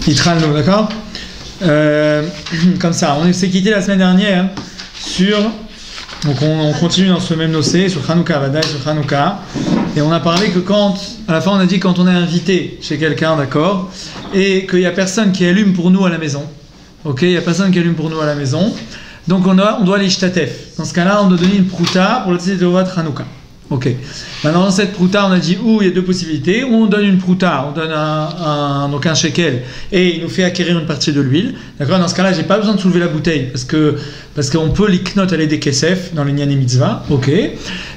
Itralno, d'accord. Comme ça, on s'est quitté la semaine dernière sur... Donc on continue dans ce même nocé, sur Hanouka, Vadaï, sur Hanouka. Et on a parlé que à la fin on a dit quand on est invité chez quelqu'un, d'accord, et qu'il n'y a personne qui allume pour nous à la maison. Ok, il n'y a personne qui allume pour nous à la maison. Donc on doit aller shtatef. Dans ce cas-là, on doit donner une prouta pour le tzedek de Hanouka. Ok. Maintenant, dans cette prouta, on a dit il y a deux possibilités. Ou on donne une prouta, on donne un shekel, et il nous fait acquérir une partie de l'huile. D'accord. Dans ce cas-là, j'ai pas besoin de soulever la bouteille parce qu'on peut l'iknot aller des kesef dans les Nyan et Mitzvah. Ok.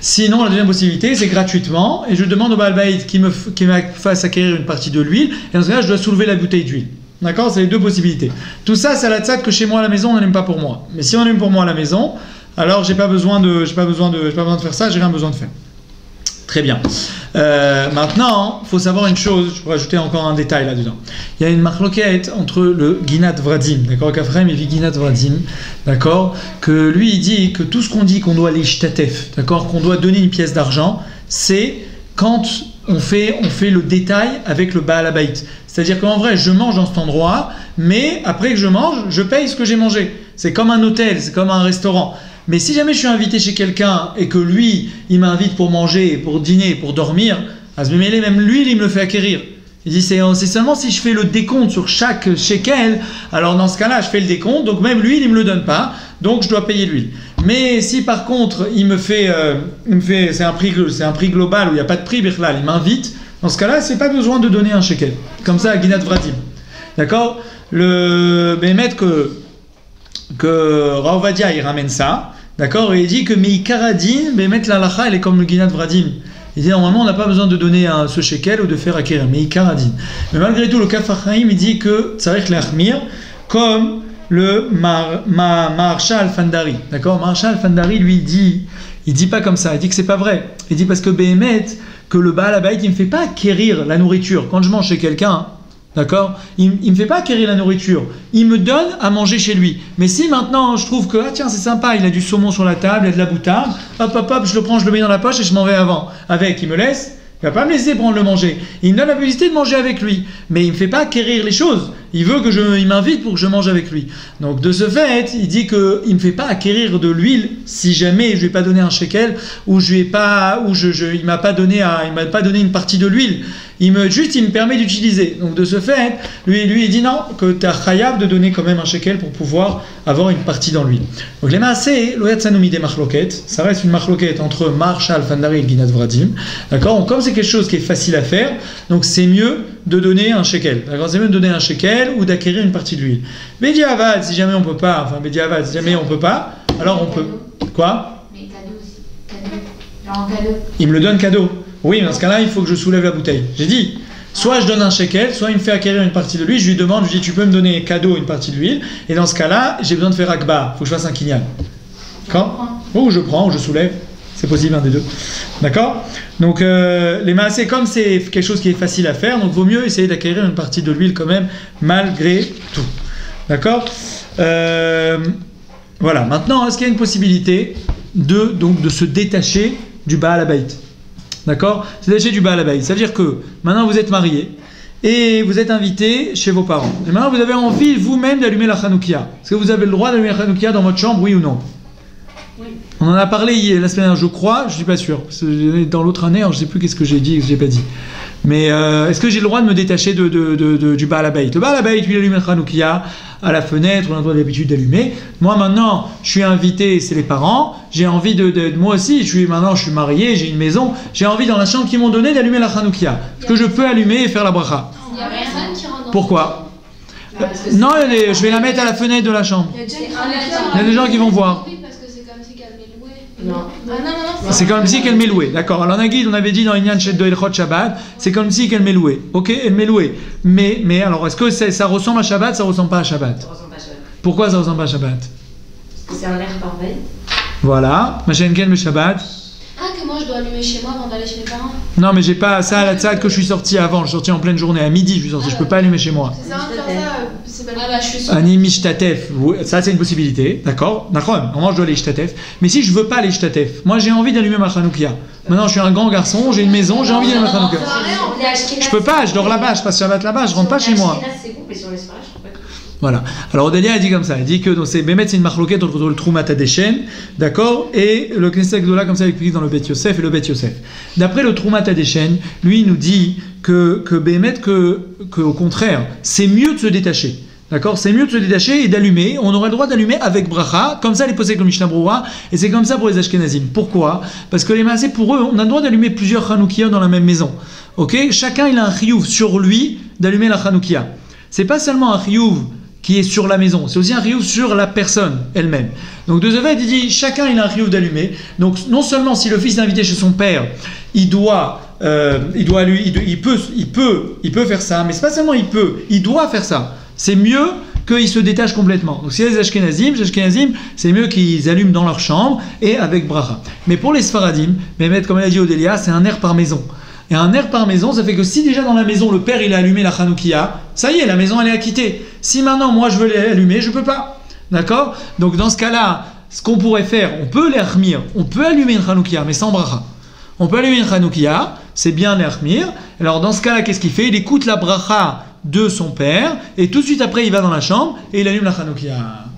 Sinon, la deuxième possibilité, c'est gratuitement, et je demande au Baal Bayit qui me fasse acquérir une partie de l'huile, et dans ce cas-là, je dois soulever la bouteille d'huile. D'accord. C'est les deux possibilités. Tout ça, c'est à la tzad que chez moi à la maison, on n'aime pas pour moi. Mais si on aime pour moi à la maison, alors j'ai pas besoin de faire ça, j'ai rien besoin de faire. Très bien. Maintenant, il faut savoir une chose, je pourrais ajouter encore un détail là-dedans. Il y a une marloquette entre le Ginat Vradim, d'accord, Kafraim et Ginat Vradim, d'accord, que lui il dit que tout ce qu'on dit qu'on doit aller shtatef, d'accord, qu'on doit donner une pièce d'argent, c'est quand on fait le détail avec le Baal Habayit. C'est-à-dire qu'en vrai, je mange dans cet endroit, mais après que je mange, je paye ce que j'ai mangé. C'est comme un hôtel, c'est comme un restaurant. Mais si jamais je suis invité chez quelqu'un et que lui, il m'invite pour manger, pour dîner, pour dormir, à ce moment-là, même lui, il me le fait acquérir. Il dit c'est seulement si je fais le décompte sur chaque shekel, alors dans ce cas-là, je fais le décompte, donc même lui, il ne me le donne pas, donc je dois payer l'huile. Mais si par contre, il me fait c'est un prix global où il n'y a pas de prix, birlal, il m'invite, dans ce cas-là, c'est pas besoin de donner un shekel. Comme ça, à Ginat Vradim. D'accord. Le Bémet que Rauvadia il ramène ça, d'accord, et il dit que Meikaradin, Bémet l'alacha, elle est comme le Ginat Vradim. Il dit normalement on n'a pas besoin de donner ce shekel ou de faire acquérir, Meikaradin. Mais malgré tout, le Kafachaim il dit que ça va être l'achmir comme le Maharsha Al-Fandari, d'accord. Maharsha Al-Fandari lui il dit pas comme ça, il dit que c'est pas vrai. Il dit parce que Bémet, que le Baal Habayit il me fait pas acquérir la nourriture quand je mange chez quelqu'un. D'accord. Il ne me fait pas acquérir la nourriture. Il me donne à manger chez lui. Mais si maintenant je trouve que tiens c'est sympa, il a du saumon sur la table, il y a de la moutarde, hop, je le prends, je le mets dans la poche et je m'en vais avec. Il me laisse. Il va pas me laisser prendre le manger. Il me donne la possibilité de manger avec lui. Mais il ne me fait pas acquérir les choses. Il veut il m'invite pour que je mange avec lui. Donc de ce fait, il dit qu'il ne me fait pas acquérir de l'huile si jamais je ne lui ai pas donné un shekel ou il m'a pas donné une partie de l'huile. Il me permet d'utiliser. Donc de ce fait, lui il dit non, que tu as khayab de donner quand même un shekel pour pouvoir avoir une partie dans l'huile. Donc les maaseh, lo yatsanu midei machloket, ça reste une machloket entre Maharsha Al-Fandari et Ginat Vradim. D'accord. Donc comme c'est quelque chose qui est facile à faire, donc c'est mieux de donner un shekel. D'accord. C'est mieux de donner un shekel ou d'acquérir une partie de l'huile. Bediavad, si jamais on peut pas, alors on peut. Quoi? Mais cadeau aussi. Genre cadeau. Il me le donne cadeau. Oui, mais dans ce cas-là, il faut que je soulève la bouteille. J'ai dit, soit je donne un shekel, soit il me fait acquérir une partie de l'huile, je lui demande, je lui dis, tu peux me donner cadeau une partie de l'huile, et dans ce cas-là, j'ai besoin de faire akbar, il faut que je fasse un kinyan. D'accord? Ou je prends, ou je soulève, c'est possible, un des deux. D'accord? Donc, les maaseh, comme c'est quelque chose qui est facile à faire, donc vaut mieux essayer d'acquérir une partie de l'huile quand même, malgré tout. D'accord? Voilà, maintenant, est-ce qu'il y a une possibilité de se détacher du Baal Habayit? D'accord. C'est détaché du Baal Habayit. Ça veut dire que maintenant vous êtes marié et vous êtes invité chez vos parents. Et maintenant vous avez envie vous-même d'allumer la Hanoukia. Est-ce que vous avez le droit d'allumer la Hanoukia dans votre chambre, oui ou non? Oui. On en a parlé la semaine dernière, je crois, je suis pas sûr. Dans l'autre année, alors je sais plus qu'est-ce que j'ai dit et que j'ai pas dit. Mais est-ce que j'ai le droit de me détacher du Baal Habayit? Le Baal Habayit, lui, il allume la Hanoukia à la fenêtre, on a l'habitude d'allumer. Moi, maintenant, je suis invité, c'est les parents. J'ai envie moi aussi, je suis marié, j'ai une maison. J'ai envie, dans la chambre qu'ils m'ont donné, d'allumer la Hanoukia. Est-ce que je peux allumer et faire la bracha? Il n'y a personne qui rentre dans. Pourquoi? Non, je vais la mettre à la fenêtre de la chambre. Il y a des gens qui vont voir. Non. C'est comme si qu'elle m'est louée. D'accord. Alors, on avait dit dans Inyan Sheddo Elchot Shabbat, c'est comme si qu'elle m'est louée. Ok, elle m'est louée. Mais alors, est-ce que ça ressemble à Shabbat? Ça ressemble pas à Shabbat. Ça ressemble pas à Shabbat. Pourquoi ça ressemble pas à Shabbat? Parce que c'est un air parfait. Voilà. Machin Ken le Shabbat. Ah, que moi je dois allumer chez moi avant d'aller chez mes parents. Non, mais j'ai pas ça à la tzad que je suis sorti avant. Je suis sorti en pleine journée, à midi, je suis sorti. Je peux pas allumer chez moi. C'est ça, faire ça, c'est pas je suis sûre. Ani mishtatef, ça c'est une possibilité, d'accord. Normalement je dois aller shtatef. Mais si je veux pas aller shtatef, moi j'ai envie d'allumer ma chanoukia. Maintenant je suis un grand garçon, j'ai une maison, j'ai envie d'allumer ma chanoukia. Je peux pas, je dors là-bas, je passe Shabbat là-bas, je rentre pas chez moi. Voilà. Alors Odelia a dit comme ça, elle dit que donc c'est Bémet c'est une marloquette entre le Troumat Hadeshen, d'accord, et le Knesset Gdola comme ça expliqué dans le Bet Yosef et le Bet Yosef. D'après le Troumat Hadeshen, lui il nous dit que Bémet que au contraire, c'est mieux de se détacher. D'accord, c'est mieux de se détacher et d'allumer. On aurait le droit d'allumer avec bracha, comme ça les posés comme Mishnah Broura, et c'est comme ça pour les Ashkenazim. Pourquoi ? Parce que les Maasé, pour eux, on a le droit d'allumer plusieurs Hanoukia dans la même maison. Ok, chacun il a un chiyuv sur lui d'allumer la Hanoukia. C'est pas seulement un chiyuv qui est sur la maison, c'est aussi un chiyuv sur la personne elle-même. Donc de ce fait, il dit chacun il a un chiyuv d'allumer. Donc non seulement si le fils est invité chez son père, il peut faire ça, mais c'est pas seulement il doit faire ça. C'est mieux qu'ils se détachent complètement. Donc si les Ashkenazim, c'est mieux qu'ils allument dans leur chambre et avec bracha. Mais pour les Sfaradim, Mehmet, comme elle a dit Odélia, c'est un air par maison. Et un air par maison, ça fait que si déjà dans la maison, le père il a allumé la Hanoukia, ça y est, la maison elle est acquittée. Si maintenant moi je veux l'allumer, je peux pas. D'accord ? Donc dans ce cas-là, ce qu'on pourrait faire, on peut l'ermir, on peut allumer une Hanoukia, mais sans bracha. On peut allumer une Hanoukia, c'est bien l'ermir. Alors dans ce cas-là, qu'est-ce qu'il fait ? Il écoute la bracha de son père, et tout de suite après il va dans la chambre et il allume la Hanoukia.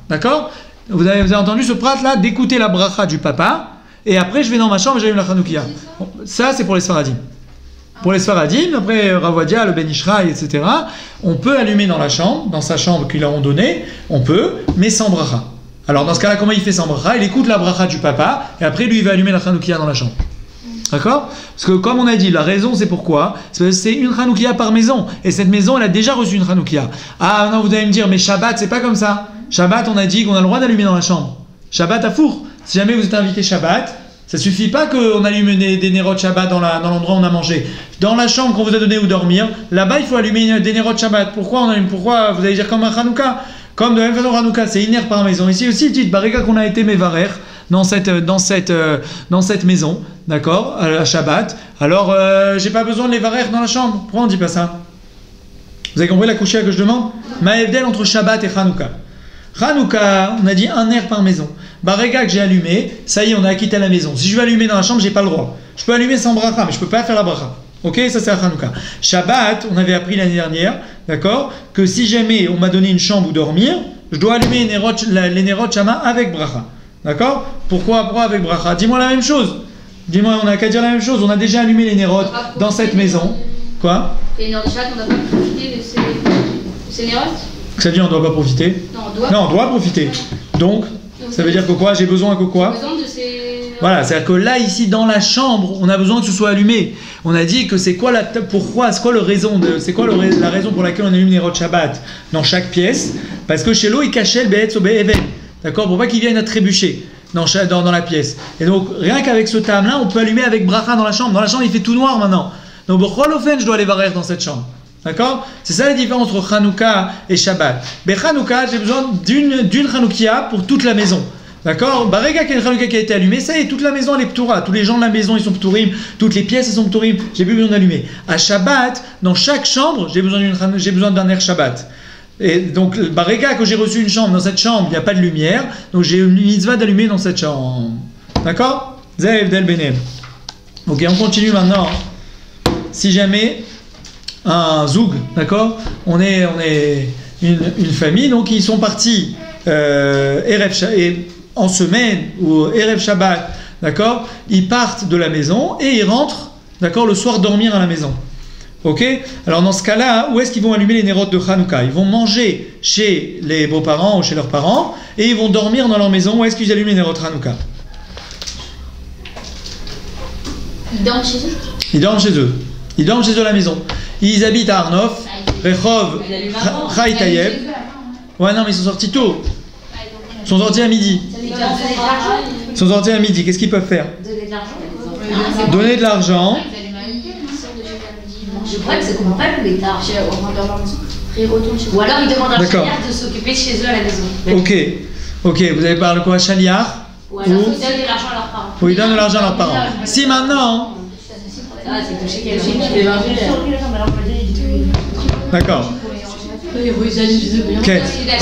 D'accord ? Vous avez entendu ce prat là d'écouter la bracha du papa, et après je vais dans ma chambre et j'allume la Hanoukia. Ça c'est pour les Sfaradim. Pour les Sfaradim, après Ravadia, le Ben Ishraï, etc., on peut allumer dans la chambre, dans sa chambre qu'ils leur ont donnée, on peut, mais sans bracha. Alors dans ce cas-là, comment il fait sans bracha ? Il écoute la bracha du papa, et après lui il va allumer la Hanoukia dans la chambre. D'accord ? Parce que comme on a dit, la raison c'est pourquoi ? C'est une Hanoukia par maison. Et cette maison, elle a déjà reçu une Hanoukia. Ah non, vous allez me dire, mais Shabbat, c'est pas comme ça. Shabbat, on a dit qu'on a le droit d'allumer dans la chambre. Shabbat à four. Si jamais vous êtes invité Shabbat, ça suffit pas qu'on allume des nérodes Shabbat dans l'endroit où on a mangé. Dans la chambre qu'on vous a donné où dormir, là-bas, il faut allumer des nérodes Shabbat. Pourquoi vous allez dire comme un Hanouka ? Comme de la même façon, Hanouka, c'est une aire par maison. Ici aussi, il dit, Barika qu'on a été Mevarer dans cette maison, d'accord, à Shabbat. Alors, j'ai pas besoin de les varer dans la chambre. Pourquoi on dit pas ça ? Vous avez compris la couchée que je demande ? Ma'evdel entre Shabbat et Hanouka. Hanouka, on a dit un air par maison. Barega que j'ai allumé, ça y est, on a quitté la maison. Si je veux allumer dans la chambre, j'ai pas le droit. Je peux allumer sans bracha, mais je peux pas faire la bracha. Ok, ça c'est à Hanouka. Shabbat, on avait appris l'année dernière, d'accord, que si jamais on m'a donné une chambre où dormir, je dois allumer les Nerot Shama avec bracha. D'accord ? Pourquoi avec bracha ? Dis-moi la même chose. Dis-moi, on n'a qu'à dire la même chose. On a déjà allumé les Nerot dans cette maison. Quoi ? Les Nerot Shabbat, on ne doit pas profiter de ces Nerot ? Ça dit on ne doit pas profiter ? Non, on doit profiter. Donc, ça veut dire que quoi ? J'ai besoin que quoi ? Voilà, c'est-à-dire que là, ici, dans la chambre, on a besoin que ce soit allumé. On a dit que c'est quoi la raison pour laquelle on allume les Nerot Shabbat dans chaque pièce ? Parce que chez l'eau, il cachait le Be'etz au Be'evel. D'accord ? Pour pas qu'il vienne à trébucher dans la pièce. Et donc, rien qu'avec ce tam-là, on peut allumer avec bracha dans la chambre. Dans la chambre, il fait tout noir maintenant. Donc, B'cholofen, je dois aller varer dans cette chambre. D'accord ? C'est ça la différence entre Hanouka et Shabbat. Mais Hanouka, j'ai besoin d'une Hanoukia pour toute la maison. D'accord ? Barega, qu'il y a une Hanouka qui a été allumée, ça y est, toute la maison, elle est ptoura. Tous les gens de la maison, ils sont ptourim. Toutes les pièces, elles sont ptourim. J'ai plus besoin d'allumer. À Shabbat, dans chaque chambre, j'ai besoin d'un air Shabbat. Et donc, Barega, que j'ai reçu une chambre, dans cette chambre, il n'y a pas de lumière, donc j'ai une mitzvah d'allumer dans cette chambre. D'accord ? Zev del Benem. Ok, on continue maintenant. Si jamais un zoug, d'accord ? On est une famille, donc ils sont partis en semaine ou Erev Shabbat, d'accord ? Ils partent de la maison et ils rentrent, d'accord, le soir dormir à la maison. Ok ? Alors dans ce cas-là, où est-ce qu'ils vont allumer les nérotes de Hanouka ? Ils vont manger chez les beaux-parents ou chez leurs parents et ils vont dormir dans leur maison. Où est-ce qu'ils allument les nérotes de Hanouka ? Ils dorment chez eux ? Ils dorment chez eux. Ils dorment chez eux à la maison. Ils habitent à Arnof, Rehov, Chai Tayeb. Ouais, non, mais ils sont sortis tôt. Ils sont sortis à midi. Ils sont sortis à midi. Qu'est-ce qu'ils peuvent faire ? Donner de l'argent. Je crois que c'est qu'on ne va pas le tard. Ou alors ils demandent à un chaliar de s'occuper de chez eux à la maison. Ok, vous avez parlé quoi ? Chaliar ? Ou alors, ils donnent de l'argent à leurs parents. Ou ils donnent de l'argent à leurs parents. Si maintenant... Ah, c'est touché quelqu'un qui fait 20 D'accord.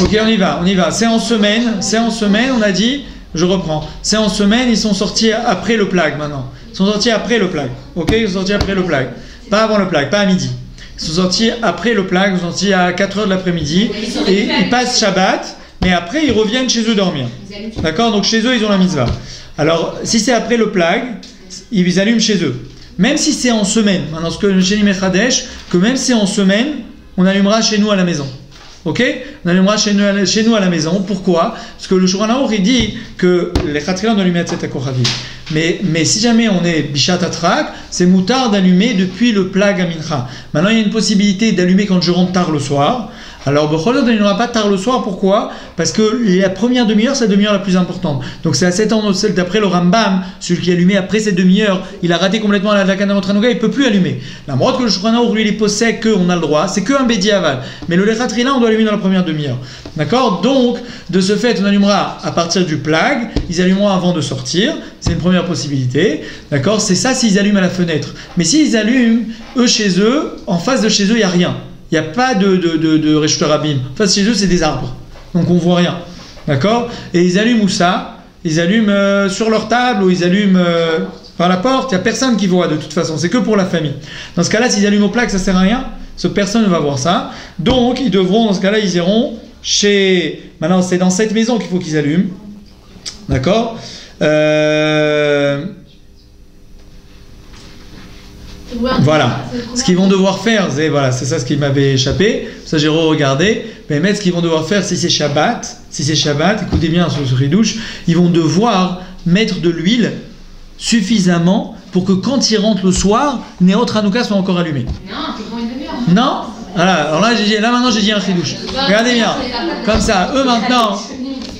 Ok, on y va. C'est en semaine, on a dit, je reprends. C'est en semaine, ils sont sortis après le plag maintenant. Ils sont sortis après le plag. Ok, ils sont sortis après le plag. Pas avant le plag, pas à midi. Ils sont sortis après le plag, ils sont sortis à 4h de l'après-midi. Et ils passent Shabbat, mais après ils reviennent chez eux dormir. D'accord, donc chez eux ils ont la mitzvah. Alors, si c'est après le plag, ils allument chez eux. Même si c'est en semaine, maintenant ce que chez Nimechadesh, que même si c'est en semaine, on allumera chez nous à la maison. Ok? On allumera chez nous à la maison. Pourquoi? Parce que le Shulchan Aruch il dit que les Khatchila doivent allumer à Tzet HaKochavim. Mais si jamais on est Bishat Atrak, c'est moutard d'allumer depuis le plag à Mincha. Maintenant, il y a une possibilité d'allumer quand je rentre tard le soir. Alors, Bechol on n'allumera pas tard le soir. Pourquoi? Parce que la première demi-heure, c'est la demi-heure la plus importante. Donc, c'est à 7 ans, d'après le Rambam, celui qui allumait après cette demi-heure, il a raté complètement la Dakana Motranouga, il ne peut plus allumer. La morte que le Shulchan Aruch lui, il possède qu'on a le droit, c'est qu'un Bedi Aval. Mais le Lechatchila, on doit allumer dans la première demi-heure. D'accord? Donc, de ce fait, on allumera à partir du plag, ils allumeront avant de sortir, c'est une première possibilité. D'accord? C'est ça s'ils allument à la fenêtre. Mais s'ils allument, eux chez eux, en face de chez eux, il n'y a rien. Il n'y a pas de Reshut Rabim. En face chez eux, c'est des arbres. Donc on ne voit rien. D'accord? Et ils allument où ça? Ils allument sur leur table ou ils allument par la porte. Il n'y a personne qui voit de toute façon. C'est que pour la famille. Dans ce cas-là, s'ils allument au plag, ça ne sert à rien. Personne ne va voir ça. Donc ils devront, dans ce cas-là, ils iront chez... Maintenant, c'est dans cette maison qu'il faut qu'ils allument. D'accord? Voilà. Ce qu'ils vont devoir faire, c'est ça ce qui m'avait échappé. Ça j'ai re-regardé. Mais ce qu'ils vont devoir faire, si c'est Shabbat, écoutez bien ce ridouche, ils vont devoir mettre de l'huile suffisamment pour que quand ils rentrent le soir, Néot Hanouka soit encore allumé. Non, c'est pour une demi-heure. Non. Voilà. Alors là maintenant j'ai dit un ridouche. Regardez bien. Comme ça, eux maintenant,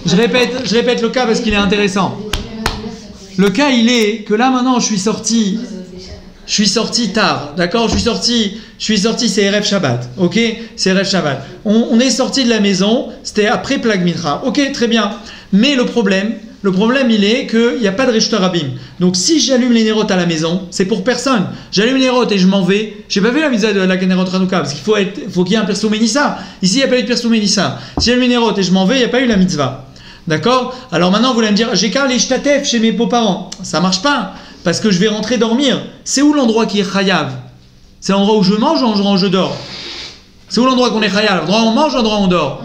je répète le cas parce qu'il est intéressant. Le cas il est que là maintenant je suis sorti tard, d'accord? Je suis sorti, c'est Erev Shabbat, ok? C'est Erev Shabbat. On est sorti de la maison, c'était après Plag Mincha, ok, très bien. Mais le problème il est qu'il n'y a pas de Reshut Rabim. Donc si j'allume les nérotes à la maison, c'est pour personne. J'allume les nérotes et je m'en vais. J'ai pas fait la mitzvah de la Nérote Hanouka parce qu'il faut qu'il y ait un Pirsou Ménissa. Ici il n'y a pas eu de Pirsou Ménissa. Si j'allume les nérotes et je m'en vais, il n'y a pas eu la mitzvah. D'accord? Alors maintenant vous allez me dire, j'ai qu'à aller shtatef chez mes beaux-parents. Ça marche pas. Parce que je vais rentrer dormir. C'est où l'endroit qui est chayav? C'est l'endroit où je mange ou l'endroit où je dors? C'est où l'endroit qu'on est chayav? L'endroit où on mange ou l'endroit où on dort?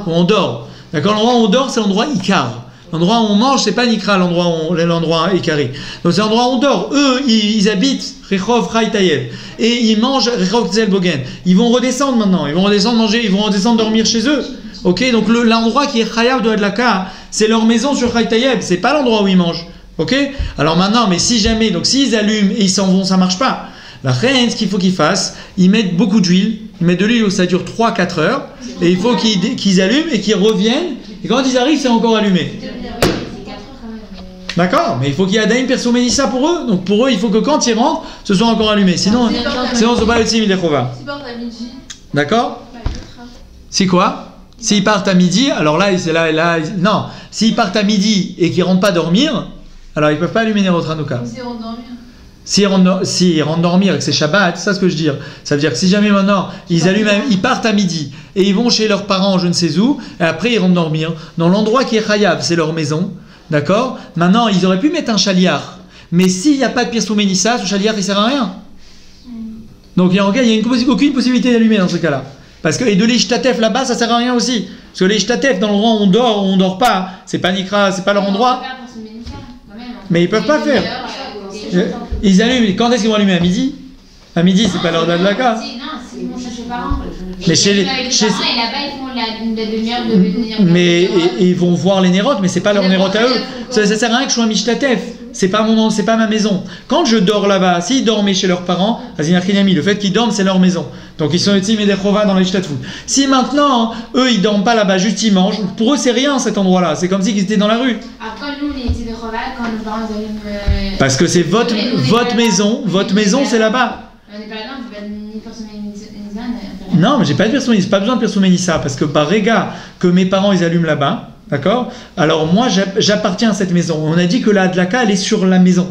Où on dort. D'accord? L'endroit où on dort, c'est l'endroit ikar. L'endroit où on mange, c'est pas nikra, l'endroit ikari. Donc c'est l'endroit où on dort. Eux, ils habitent Rechov Chai Tayev. Et ils mangent Rechov Tzel Bogen. Ils vont redescendre maintenant. Ils vont redescendre manger. Ils vont redescendre dormir chez eux. Ok? Donc l'endroit qui est chayav de Hadlaka, c'est leur maison sur Chai Tayev. C'est pas l'endroit où ils mangent. Ok? Alors maintenant, mais si jamais, donc s'ils allument et ils s'en vont, ça marche pas. La reine, ce qu'il faut qu'ils fassent, ils mettent beaucoup d'huile, ils mettent de l'huile où ça dure 3-4 heures, et il faut qu'ils allument et qu'ils reviennent, et quand ils arrivent, c'est encore allumé. D'accord? Mais il faut qu'il y ait Adaim Perso Ménissa pour eux, donc pour eux, il faut que quand ils rentrent, ce soit encore allumé. Sinon, c'est pas le Tzim Idechova. D'accord? Si quoi? S'ils partent à midi, alors là, non. S'ils partent à midi et qu'ils ne rentrent pas dormir, alors ils ne peuvent pas allumer Nérote Hanouka. S'ils rentrent dormir et que c'est Shabbat, c'est ça ce que je veux dire. Ça veut dire que si jamais maintenant ils partent à midi et ils vont chez leurs parents, je ne sais où, et après ils rentrent dormir, dans l'endroit qui est Chayav, c'est leur maison, d'accord? Maintenant, ils auraient pu mettre un chaliar, mais s'il n'y a pas de Pirsou Ménissa, ce chaliar il ne sert à rien. Donc il n'y a aucune possibilité d'allumer dans ce cas-là. Parce que, et de l'ishtatef là-bas, ça sert à rien aussi. Parce que l'ishtatef, dans l'endroit où on dort pas, c'est pas Nikra, c'est pas leur endroit. Mais ils peuvent pas faire. Ils allument, quand est-ce qu'ils vont allumer? À midi? À midi, c'est pas l'heure d'Adlaka. Non, c'est mon chez les parents. Mais chez les parents, et là-bas, ils font la demi-heure de venir. Mais ils vont voir les nérotes, mais c'est pas leur nérote à eux. Ça sert à rien que je sois un mishtatef. C'est pas ma maison. Quand je dors là-bas, s'ils dormaient chez leurs parents, le fait qu'ils dorment, c'est leur maison. Donc ils sont Etzim et Dechova dans les shtatfut. Si maintenant, eux, ils dorment pas là-bas, juste ils mangent, pour eux, c'est rien cet endroit-là. C'est comme s'ils étaient dans la rue. Alors quand nous, les Etzim Dechova, quand nos parents allument. Parce que c'est votre maison, c'est là-bas. On n'est pas là, on ne fait pas ni personne Non, mais j'ai pas de Pirsou Ménissa, pas besoin de Pirsou Ménissa, parce que par Réga, que mes parents ils allument là-bas, D'accord? Alors moi, j'appartiens à cette maison. On a dit que la Hadlaka, elle est sur la maison.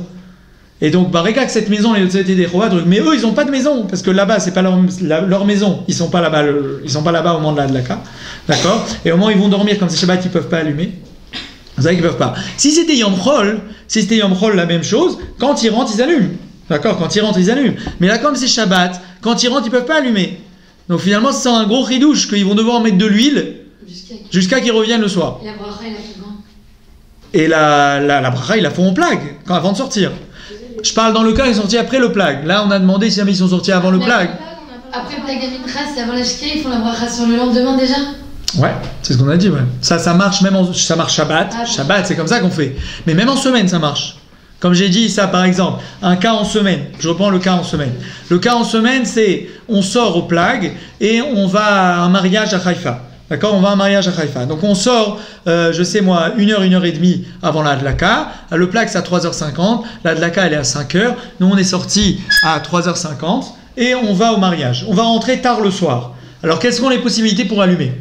Et donc, Bareka, que cette maison, les autorités des Chova, mais eux, ils n'ont pas de maison, parce que là-bas, c'est pas leur maison. Ils sont pas là-bas au moment de la Hadlaka. D'accord? Et au moment où ils vont dormir, comme c'est Shabbat, ils peuvent pas allumer. Vous savez qu'ils peuvent pas. Si c'était Yom Chol, la même chose, quand ils rentrent, ils allument. D'accord? Quand ils rentrent, ils allument. Mais là, comme c'est Shabbat, quand ils rentrent, ils peuvent pas allumer. Donc finalement, c'est un gros ridouche qu'ils vont devoir mettre de l'huile jusqu'à qu'ils reviennent le soir. Et la bracha, il a fait quand? Et la bracha, ils la font en plague, avant de sortir. Je parle dans le cas, ils sont sortis après le plague. Là, on a demandé si jamais ils sont sortis avant le plague. Après le plague de Mincha, c'est avant la Shkia, ils font la bracha sur le lendemain déjà? Ouais, c'est ce qu'on a dit, ouais. Ça marche ça marche Shabbat. Shabbat, c'est comme ça qu'on fait. Mais même en semaine, ça marche. Comme j'ai dit, ça par exemple, un cas en semaine. Je reprends le cas en semaine. Le cas en semaine, c'est on sort au plague et on va à un mariage à Haïfa. D'accord? On va à un mariage à Haïfa. Donc on sort, je sais moi, 1h30 avant la Hadlaka. Le plague, c'est à 3h50. La Hadlaka, elle est à 5h. Nous, on est sortis à 3h50 et on va au mariage. On va rentrer tard le soir. Alors, quelles sont les possibilités pour allumer?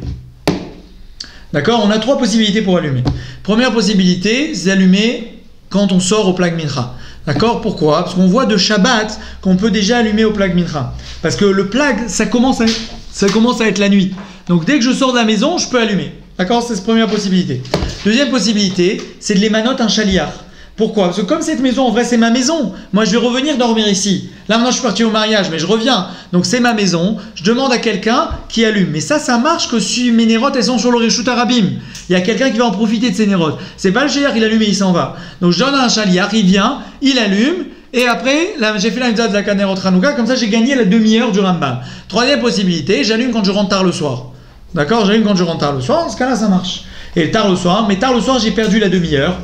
D'accord? On a 3 possibilités pour allumer. Première possibilité, c'est d'allumer quand on sort au plague mincha. D'accord? Pourquoi? Parce qu'on voit de Shabbat qu'on peut déjà allumer au plague mincha. Parce que le plague, ça commence à être la nuit. Donc dès que je sors de la maison, je peux allumer. D'accord? C'est la première possibilité. Deuxième possibilité, c'est de les manoter un chaliar. Pourquoi? Parce que comme cette maison, en vrai, c'est ma maison. Moi, je vais revenir dormir ici. Là, maintenant, je suis parti au mariage, mais je reviens. Donc, c'est ma maison. Je demande à quelqu'un qui allume. Mais ça marche que si mes nérotes, elles sont sur le Reshut Arabim. Il y a quelqu'un qui va en profiter de ces nérotes. C'est pas le chaliar, il allume et il s'en va. Donc, je donne à un chaliar, il vient, il allume. Et après, là, j'ai fait la mitzvah de la Kanerot Hanouka. Comme ça, j'ai gagné la demi-heure du Rambam. Troisième possibilité, j'allume quand je rentre tard le soir. D'accord? J'allume quand je rentre tard le soir. Dans ce cas-là, ça marche. Et tard le soir. Mais tard le soir, j'ai perdu la demi-heure.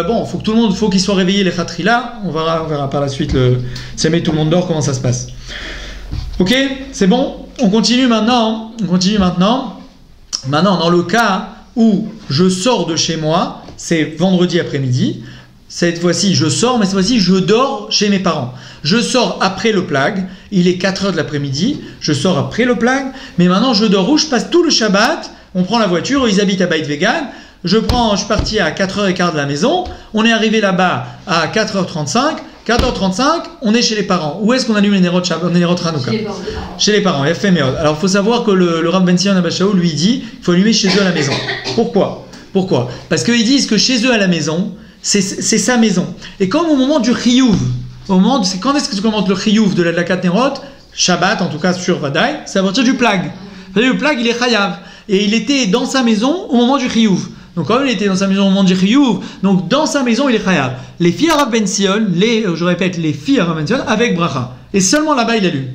Bon, faut qu'ils soient réveillés les khatrila. On verra par la suite si jamais tout le monde dort, comment ça se passe. Ok, c'est bon. On continue maintenant. Maintenant, dans le cas où je sors de chez moi, c'est vendredi après-midi. Cette fois-ci, je sors, mais cette fois-ci, je dors chez mes parents. Je sors après le plague. Il est 4h de l'après-midi. Je sors après le plague. Mais maintenant, je dors où? Je passe tout le Shabbat. On prend la voiture. Ils habitent à Beit Vegan. Je suis parti à 4h15 de la maison, on est arrivé là-bas à 4h35, 4h35, on est chez les parents. Où est-ce qu'on allume les Nerot Hanouka? Chez les parents, FMEOD. Alors il faut savoir que le Rav Ben Sion Abashaou lui dit qu'il faut allumer chez eux à la maison. Pourquoi? Parce qu'ils disent que chez eux à la maison, c'est sa maison. Et comme au moment du Chiyuv, quand est-ce que tu commences le Chiyuv de la Hadlakat Nerot? Shabbat, en tout cas sur Vadaï, c'est à partir du plague. Le plague, il est Chayav. Et il était dans sa maison au moment du Chiyuv. Donc comme il était dans sa maison au moment du Chiyuv, donc dans sa maison il est Chayav. Les filles à Rav Ben Sion, les filles à Rav Ben Sion avec bracha. Et seulement là-bas il allume.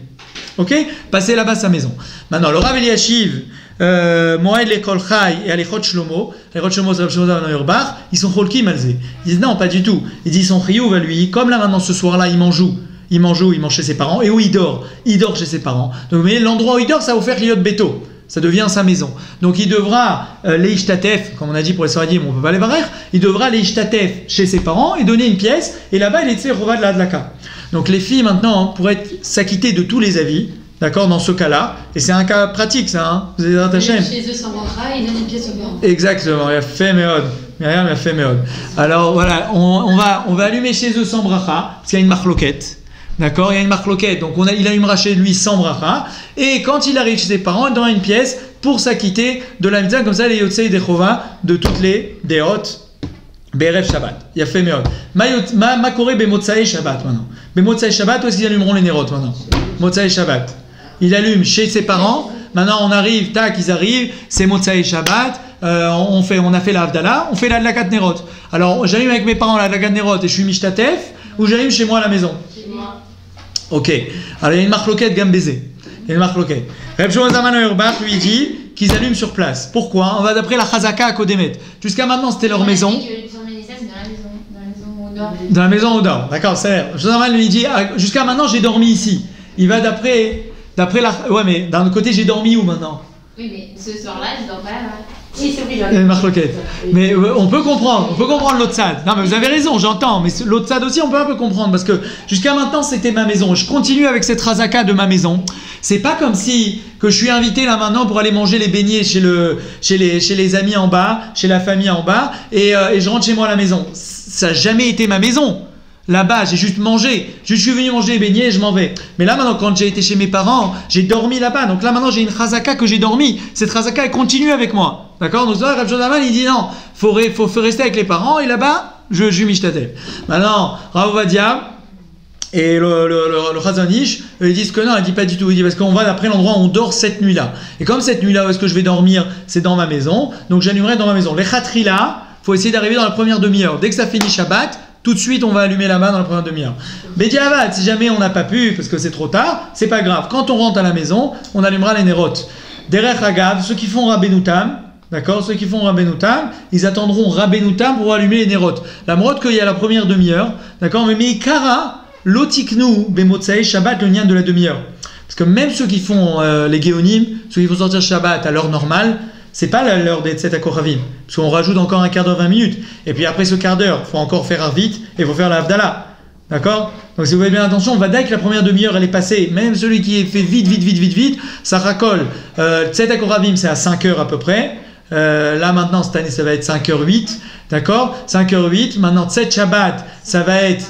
Ok? Passez là-bas sa maison. Maintenant le Rav Eliashiv, Moed Lekol Chai et Alechot Shlomo, Alechot Shlomo c'est Rav Shlomo Ben Yurbach, ils sont Cholkim Alzé. Ils disent non, pas du tout. Ils disent son Chiyuv à lui, comme là maintenant ce soir-là il mange où? Il mange chez ses parents. Et où il dort? Il dort chez ses parents. Donc mais l'endroit où il dort, ça va faire Liot Beto. Ça devient sa maison. Donc il devra l'Ishtatef, comme on a dit pour les Sfaradim, on ne peut pas les varer, il devra l'Ishtatef chez ses parents et donner une pièce, et là-bas il est Rova de la Hadlaka. Donc les filles maintenant pourraient s'acquitter de tous les avis, d'accord, dans ce cas-là, et c'est un cas pratique ça, hein, vous êtes attachés. Chez eux sans bracha, ils donnent une pièce aux parents. Exactement, il a fait Méod. Myriam a fait Méod. Alors voilà, on va allumer chez eux sans bracha, parce qu'il y a une marloquette. D'accord, il y a une marloquette, donc il allumera chez lui sans bracha, et quand il arrive chez ses parents, il donnera une pièce pour s'acquitter de la mitzvah, comme ça les yotzei dechova de toutes les déot, Berev Shabbat. Il a fait Meod. Ma koré bemotzai Shabbat maintenant. Bemotzai Shabbat, où est-ce qu'ils allumeront les nérotes maintenant? Motzai Shabbat. Il allume chez ses parents, maintenant on arrive, tac, ils arrivent, c'est Motzai Shabbat, on a fait la Havdalah, on fait la Hadlakat Nerot. Alors j'allume avec mes parents la Hadlakat Nerot et je suis Mishtatef, ou j'allume chez moi à la maison? Ok, alors il y a une marloquette gambézé. Il y a une marloquette. Reb Shlomo Zalman Auerbach lui dit qu'ils allument sur place. Pourquoi? On va d'après la Chazaka à Kodemet. Jusqu'à maintenant c'était leur maison. Dans la maison au dehors. D'accord, c'est vrai. Reb Shlomo Zalman lui dit jusqu'à maintenant j'ai dormi ici. Il va d'après la. Ouais, mais d'un autre côté j'ai dormi où maintenant? Oui, mais ce soir-là, je dors pas là. Oui, c'est il y a une marloquette. Mais on peut comprendre l'autre side. Non, mais vous avez raison, j'entends. Mais l'autre side aussi, on peut un peu comprendre. Parce que jusqu'à maintenant, c'était ma maison. Je continue avec cette razaka de ma maison. C'est pas comme si que je suis invité là maintenant pour aller manger les beignets chez les amis en bas, chez la famille en bas, et je rentre chez moi à la maison. Ça n'a jamais été ma maison. Là-bas, j'ai juste mangé. Je suis venu manger les beignets et je m'en vais. Mais là, maintenant, quand j'ai été chez mes parents, j'ai dormi là-bas. Donc là, maintenant, j'ai une chazaka que j'ai dormi. Cette chazaka, elle continue avec moi. D'accord? Donc, Rav Jodaman, il dit non, faut rester avec les parents. Et là-bas, je suis mishtatel. Maintenant, Rav Ovadia et le Chazon Ish, ils disent que non, il dit pas du tout. Il dit parce qu'on va d'après l'endroit où on dort cette nuit-là. Et comme cette nuit-là, où est-ce que je vais dormir? C'est dans ma maison. Donc, j'allumerai dans ma maison. Les khatrila, faut essayer d'arriver dans la première demi-heure. Dès que ça finit Shabbat, tout de suite, on va allumer là-bas dans la première demi-heure. Bediavad, si jamais on n'a pas pu, parce que c'est trop tard, c'est pas grave. Quand on rentre à la maison, on allumera les nérotes. Derech Hagav, ceux qui font Rabbenoutam, d'accord, ceux qui font Rabbenoutam, ils attendront Rabbenoutam pour allumer les nérotes. La mrotte qu'il y a la première demi-heure, d'accord, mais Kara, Lotiknu, Bemotsai, Shabbat, le lien de la demi-heure. Parce que même ceux qui font les Géonim, ceux qui vont sortir Shabbat à l'heure normale, c'est pas l'heure des Tset Akoravim, parce qu'on rajoute encore un quart d'heure, 20 minutes. Et puis après ce quart d'heure, il faut encore faire Arvit et il faut faire la Havdalah. D'accord? Donc si vous faites bien attention, on va dire que la première demi-heure elle est passée. Même celui qui est fait vite, ça racole. Tset Akoravim c'est à 5 heures à peu près. Là maintenant, cette année, ça va être 5h08. D'accord? 5h08. Maintenant, Tset Shabbat, ça va être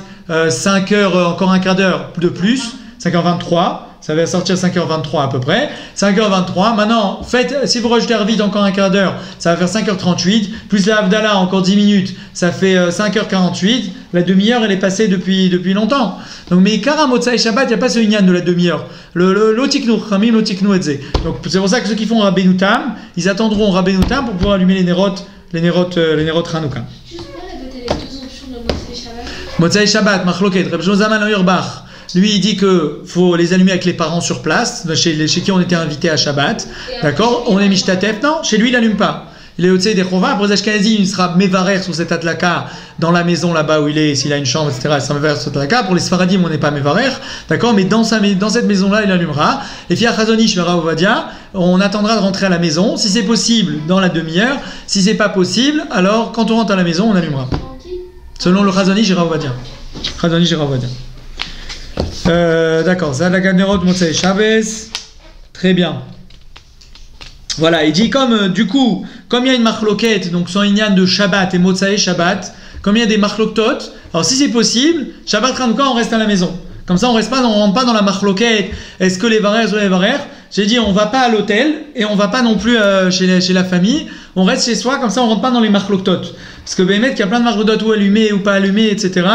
5 heures, encore un quart d'heure de plus. 5h23. Ça va sortir 5h23 à peu près. 5h23. Maintenant, si vous rajoutez vite encore un quart d'heure, ça va faire 5h38. Plus la Havdalah, encore 10 minutes, ça fait 5h48. La demi-heure, elle est passée depuis longtemps. Donc, mais Kara Motsai Shabbat, il n'y a pas ce inyan de la demi-heure. L'otiknu, Chamim, l'otiknu etze. Donc, c'est pour ça que ceux qui font Rabbenoutam, ils attendront Rabbenoutam pour pouvoir allumer les nérotes Hanouka. Juste pour répéter les deux options de Motsai Shabbat. Motsai Shabbat, Machloket, Reb Shozaman Auerbach. Lui, il dit que faut les allumer avec les parents sur place, chez qui on était invité à Shabbat. D'accord? On est Mishtatef. Non, chez lui, il n'allume pas. Il est au Tzei des Chova. Après Ashkenazi, il sera Mevarer sur cette Atlaka dans la maison là-bas où il est, s'il a une chambre, etc. Il sera Mevarer sur cette Atlaka. Pour les Sfaradim, on n'est pas Mevarer. D'accord? Mais dans cette maison-là, il allumera. Et puis à Chazonish, Vera Ovadia, on attendra de rentrer à la maison. Si c'est possible, dans la demi-heure. Si c'est pas possible, alors quand on rentre à la maison, on allumera. Selon le Chazonish, Vera Ovadia. Chazonish, Vera Ovadia. D'accord, Zalaga Nerot Motsai Shabbos. Très bien. Voilà, il dit du coup, comme il y a une marloquette, donc son inyan de Shabbat et Motsai Shabbat, comme il y a des marloktot, alors si c'est possible, Shabbat Hanouka, on reste à la maison. Comme ça, on rentre pas dans la marloquette. Est-ce que les varères ou les varères? J'ai dit, on va pas à l'hôtel et on va pas non plus chez la famille. On reste chez soi, comme ça, on rentre pas dans les marloktot. Parce que Bémet, qu'il y a plein de marloktot ou allumés ou pas allumés, etc.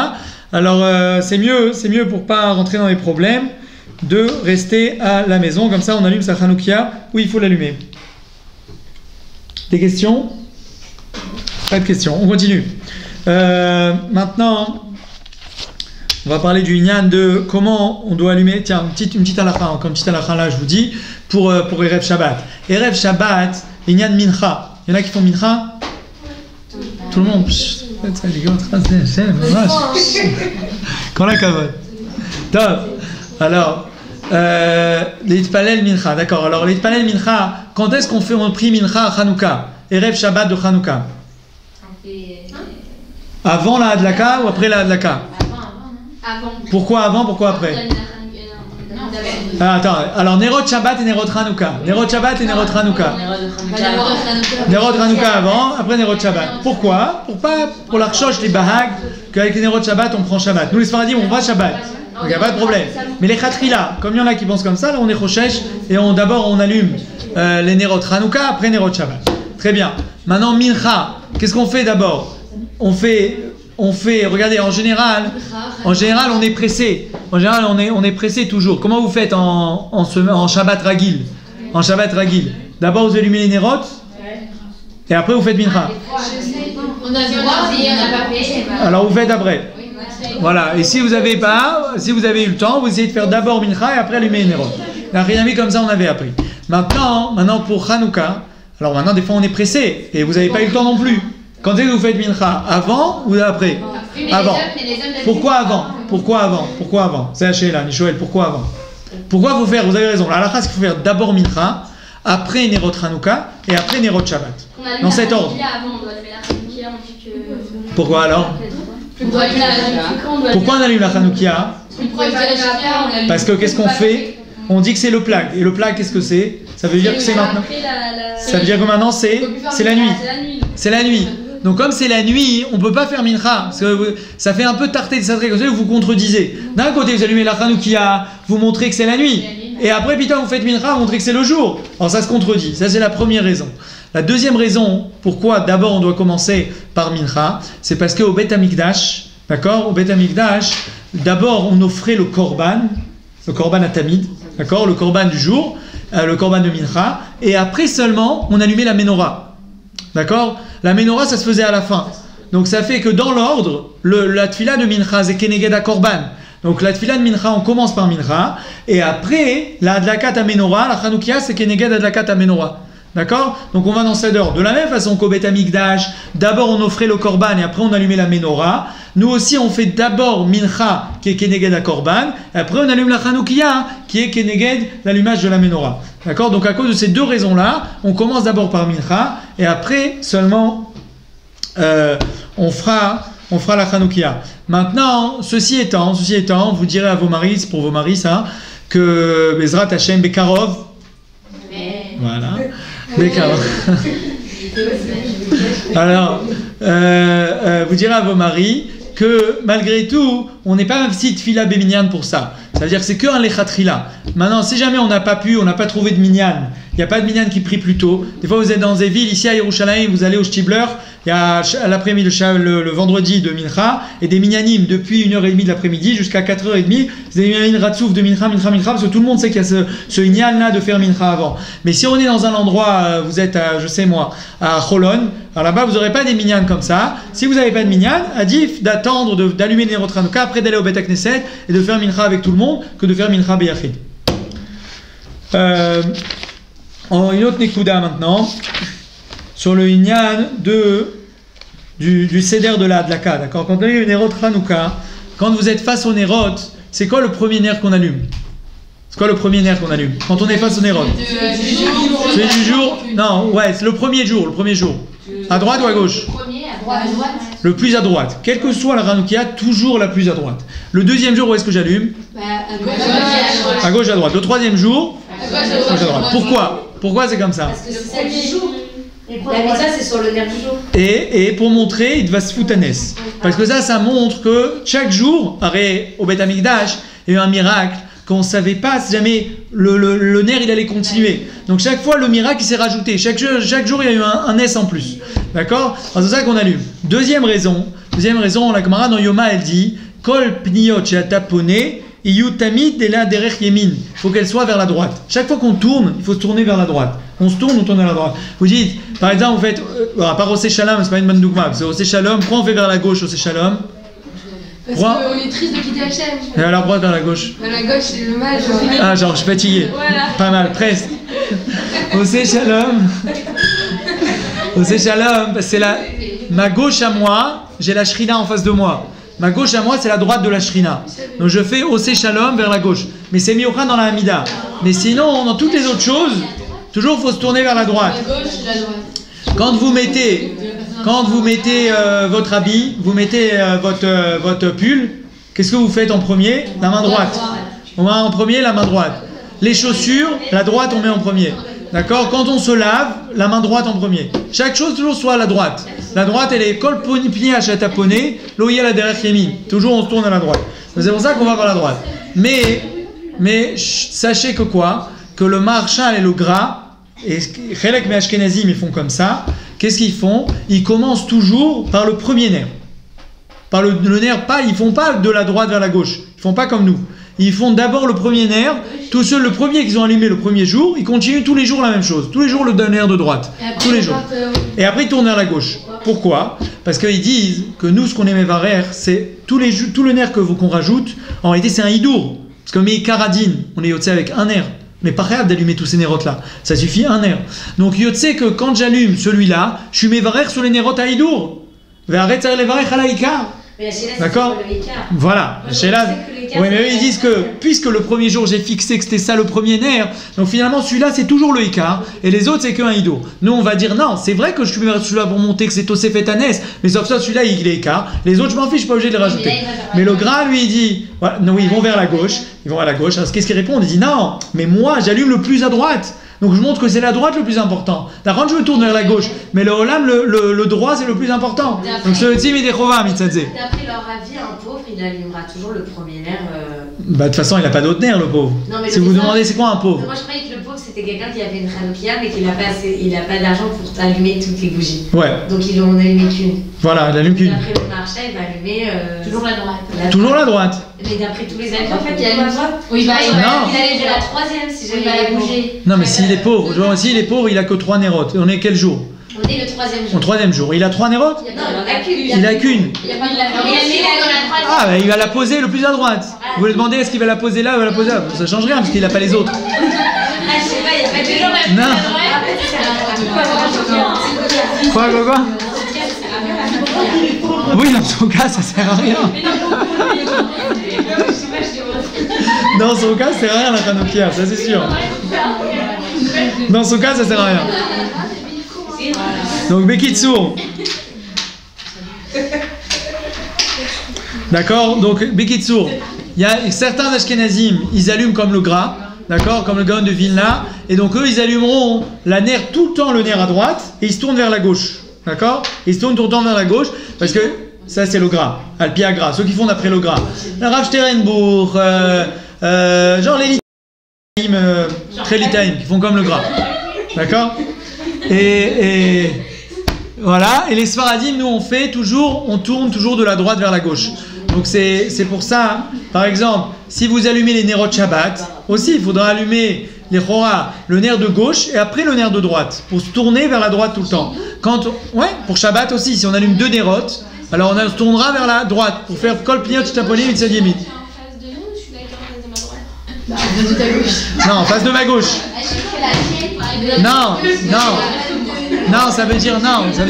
Alors c'est mieux pour pas rentrer dans les problèmes de rester à la maison, comme ça on allume sa Hanoukia où il faut l'allumer. Des questions? Pas de questions, on continue. Maintenant, on va parler du Inyan de comment on doit allumer. Tiens, une petite halakha, comme petite halakha là je vous dis, pour Erev Shabbat. Erev Shabbat, Inyan Mincha. Il y en a qui font Mincha? Tout le monde. Quand la cavote. Top. Alors, l'Itpalel Mincha. D'accord. Alors, l'Itpalel Mincha, quand est-ce on prie Mincha à Hanouka? Erev Shabbat de Hanouka. Avant la Hadlaka ou après la Hadlaka? Avant. Pourquoi avant? Pourquoi après? Attends, alors Nerot Shabbat et Nerot Hanouka. Nerot Shabbat et Nerot Hanouka. Nerot Hanouka avant, après Nerot Shabbat. Pourquoi? Pour l'archoche, les bahag, qu'avec les Nerot Shabbat, on prend Shabbat. Nous les Sfaradim, on va Shabbat. Donc il n'y a pas de problème. Mais les Khatrila, comme il y en a qui pensent comme ça, là on est Chochesh et d'abord on allume les Nerot Hanouka, après Nerot Shabbat. Très bien. Maintenant, Mincha, qu'est-ce qu'on fait d'abord? On fait, regardez, en général, on est pressé. En général, on est pressé toujours. Comment vous faites en Shabbat Ragil? En Shabbat Ragil. D'abord, vous allumez les nérotes, et après, vous faites Mincha. On a pas fait. Alors, vous faites après. Voilà. Et si vous avez eu le temps, vous essayez de faire d'abord Mincha et après allumer les nérotes. La Rinami, comme ça, on avait appris. Maintenant pour Hanouka, alors maintenant, des fois, on est pressé, et vous n'avez pas eu le temps non plus. Quand est-ce que vous faites Mincha? Avant ou après? Avant. Pourquoi avant? C'est haché là, Nishoel, pourquoi avant? Pourquoi vous faire? Vous avez raison. La halakha, c'est qu'il faut faire d'abord Mincha, après Nerot Hanouka et après Nerot Shabbat. Dans cet ordre. Pourquoi alors? Pourquoi on allume la Hanoukia? Parce que qu'est-ce qu'on fait? on dit que c'est le plag. Et le plag, qu'est-ce que c'est? Ça veut dire que c'est maintenant. Ça veut dire que maintenant c'est la nuit. C'est la nuit. Donc comme c'est la nuit, on ne peut pas faire mincha. Parce que ça fait un peu tarté de s'adresser, comme ça vous vous contredisez. D'un côté, vous allumez la Hanoukia, vous montrez que c'est la nuit. Et après, putain, vous faites mincha, vous montrez que c'est le jour. Alors ça se contredit. Ça, c'est la première raison. La deuxième raison, pourquoi d'abord on doit commencer par mincha, c'est parce qu'au Beth Amikdash, d'accord, au Beth Amikdash, d'abord on offrait le korban atamid, d'accord, le korban du jour, le korban de mincha, et après seulement on allumait la menorah, d'accord. La menorah ça se faisait à la fin, donc ça fait que dans l'ordre, la tfila de mincha c'est keneged korban. Donc la tfila de mincha, on commence par mincha, et après la adlakat à menorah, la chanoukia c'est keneged adlakat à menorah. D'accord? Donc on va dans cet ordre. De la même façon qu'au Beth Amikdash, d'abord on offrait le korban et après on allumait la menorah. Nous aussi on fait d'abord mincha qui est keneged à korban, et après on allume la chanoukia qui est keneged l'allumage de la menorah. D'accord? Donc à cause de ces deux raisons-là, on commence d'abord par mincha et après seulement on fera la chanoukia. Maintenant, ceci étant, vous direz à vos maris, c'est pour vos maris ça, que Bezrat Hashem Bekarov, voilà. Alors, vous direz à vos maris que malgré tout, on n'est pas un site fila béminian pour ça. Ça veut dire que c'est qu'un lechatrila. Maintenant, si jamais on n'a pas trouvé de minyan, il n'y a pas de minyan qui prie plus tôt. Des fois, vous êtes dans des villes, ici à Yerushalayim, vous allez au Shtibler, il y a à l'après-midi, le vendredi de Mincha, et des minyanim depuis 1h30 de l'après-midi jusqu'à 4h30. C'est des minyanim ratsouf de Mincha, parce que tout le monde sait qu'il y a ce inyan-là de faire Mincha avant. Mais si on est dans un endroit, vous êtes à, je sais moi, à Cholon, alors là-bas, vous n'aurez pas des minyan comme ça. Si vous n'avez pas de minyan, adif d'attendre, d'allumer les Nerot Hanouka, après d'aller au Bet HaKnesset et de faire Mincha avec tout le monde, que de faire Mincha Beyachid. Une autre Nekuda maintenant, sur le Inyan du Seder de la Hadlaka, d'accord? Quand on allume les Nerot Hanouka, quand vous êtes face au Nerot, c'est quoi le premier ner qu'on allume? C'est quoi le premier ner qu'on allume? Quand on est face au Nerot? Celui du jour? Non, ouais, c'est le premier jour. À droite ou à gauche? Le plus à droite. Quelle que soit la Hanoukia, toujours la plus à droite. Le deuxième jour, où est-ce que j'allume? À gauche, à droite. Le troisième jour? À gauche, à droite. Pourquoi c'est comme ça? Parce que c'est celle du jour. La mitzvah, c'est sur le nerf du jour. Et pour montrer, il va se foutanes. Parce que ça montre que chaque jour, au Beth Amikdash, il y a eu un miracle qu'on ne savait pas si jamais le nerf il allait continuer. Donc chaque fois, le miracle il s'est rajouté. Chaque jour, il y a eu un S en plus. D'accord? C'est ça qu'on allume. Deuxième raison, la Gemara dans Yoma, elle dit Kol pniot she'ataponé iyutamid de la derech yemin. Il faut qu'elle soit vers la droite. Chaque fois qu'on tourne, il faut se tourner vers la droite. On se tourne, on tourne vers la droite. Vous dites, par exemple, vous faites, à part Osé Shalom, c'est pas une bonne dougma, c'est Osé Shalom, pourquoi on fait vers la gauche Osé Shalom? Parce qu'on est triste de quitter Hachem. Et à la droite, vers la gauche? À la gauche, c'est le mal. Ah, genre, je suis fatigué. Voilà. Pas mal, presque. Osé Shalom. Osé Shalom, c'est ma gauche à moi, j'ai la Shrina en face de moi. Ma gauche à moi, c'est la droite de la Shrina. Donc je fais Osé Shalom vers la gauche. Mais c'est Miyochan dans la Hamida. Mais sinon, dans toutes les autres choses, toujours il faut se tourner vers la droite. Quand vous mettez votre habit, vous mettez votre pull, qu'est-ce que vous faites en premier? La main droite. On met en premier la main droite. Les chaussures, la droite on met en premier. D'accord? Quand on se lave, la main droite en premier. Chaque chose toujours soit à la droite. La droite elle est kol pni hachataponé, loya la derech yemin. Toujours on se tourne à la droite. C'est pour ça qu'on va vers la droite. Mais sachez que quoi? Que le marshal et le gras, et Chelek mais Ashkenazim ils font comme ça. Qu'est-ce qu'ils font? Ils commencent toujours par le premier nerf. Par le nerf, ils font pas de la droite vers la gauche. Ils font pas comme nous. Ils font d'abord le premier nerf. Tous ceux, le premier qu'ils ont allumé le premier jour, ils continuent tous les jours la même chose. Tous les jours le nerf de droite. Tous les jours. Et après ils tournent vers la gauche. Pourquoi? Parce qu'ils disent que nous, ce qu'on aimait varer, c'est tout le nerf qu'on rajoute. En réalité, c'est un hidour. Parce que mais karadine, on est yotse avec un nerf. Mais pas capable d'allumer tous ces nérotes là. Ça suffit un nerf. Donc yotse que quand j'allume celui-là, je suis mévarer sur les nérotes à hidour. Mais Mais la Sheila, D'accord. c'est le écart. Voilà, Moi, je Sheila. sais que l'écart, Oui, mais c'est eux ils pas disent que facile. puisque le premier jour j'ai fixé que c'était ça le premier nerf, donc finalement celui-là c'est toujours le écart et les autres c'est qu'un ido. Nous on va dire non, c'est vrai que je suis celui-là pour monter que c'est Tosefet Anes, mais sauf ça celui-là il est écart. Les autres je m'en fiche, je suis pas obligé de les rajouter. Mais le gras lui il dit, voilà, non, ils vont vers la gauche, ils vont à la gauche. Alors qu'est-ce qu'il répond? Il dit non, mais moi j'allume le plus à droite. Donc je montre que c'est la droite le plus important. D'accord, je me tourne vers la gauche, mais le Olam, le droit c'est le plus important. Donc ce Tzim et Dechova, Mitzadze. D'après leur avis, un pauvre, il allumera toujours le premier nerf. Bah de toute façon il n'a pas d'autre nerf le pauvre. Non, mais Si le vous message- demandez c'est quoi un pauvre? Moi, je croyais que le pauvre, c'était quelqu'un qui avait une Hanoukia, mais qu'il n'a pas, il a pas d'argent pour allumer toutes les bougies. Ouais, Donc, ils n'en ont allumé qu'une. voilà, il allume qu'une. D'après le marché, il va allumer. Toujours la droite. Toujours la droite. Mais d'après tous les avis, En fait, il il allume la droite. Oui, bah, il Non. Il allait la troisième si Il jamais va la il bouger. Non mais s'il est pauvre, je vois, s'il est pauvre il a que 3 nérotes. On est quel jour? On est le troisième Au jour. 3e jour. Il a 3 nérotes? Non, il en a qu'une. Il a qu'une. Il a pas de la dans la droite. Ah bah il va la poser le plus à droite. Vous lui demandez est-ce qu'il va la poser là ou va la poser là? Ça change rien parce qu'il n'a pas les autres. Ah, je sais pas, il n'y a pas de genre. Non. Quoi? Oui, dans son cas, ça sert à rien. Dans son cas, ça sert à rien la Hanoukia, ça c'est sûr. Dans son cas, ça sert à rien. Donc, Bekitsour. D'accord? Donc, Bekitsour. Il y a certains Ashkenazim, ils allument comme le gras. D'accord? Comme le Gaon de Vilna. Et donc, eux, ils allumeront la nerf tout le temps, le nerf à droite, et ils se tournent vers la gauche. D'accord? Ils se tournent tout le temps vers la gauche, parce que ça, c'est le gras. Alpia gras. Ceux qui font d'après le gras. Le Rav Sterenbourg, genre les Litaïm, très Litaïm, qui font comme le gras. D'accord? Et voilà. Et les Sfaradim, nous, on tourne toujours de la droite vers la gauche. Donc c'est pour ça, par exemple, si vous allumez les Nerot Shabbat, aussi il faudra allumer les Chora, le nerf de gauche et après le nerf de droite, pour se tourner vers la droite tout le temps. Ouais, pour Shabbat aussi, si on allume 2 Nerot, alors on se tournera vers la droite pour faire Kol Pniot Chitapolim et Tzadiemit. Non, en face de ma gauche. Non, ça veut dire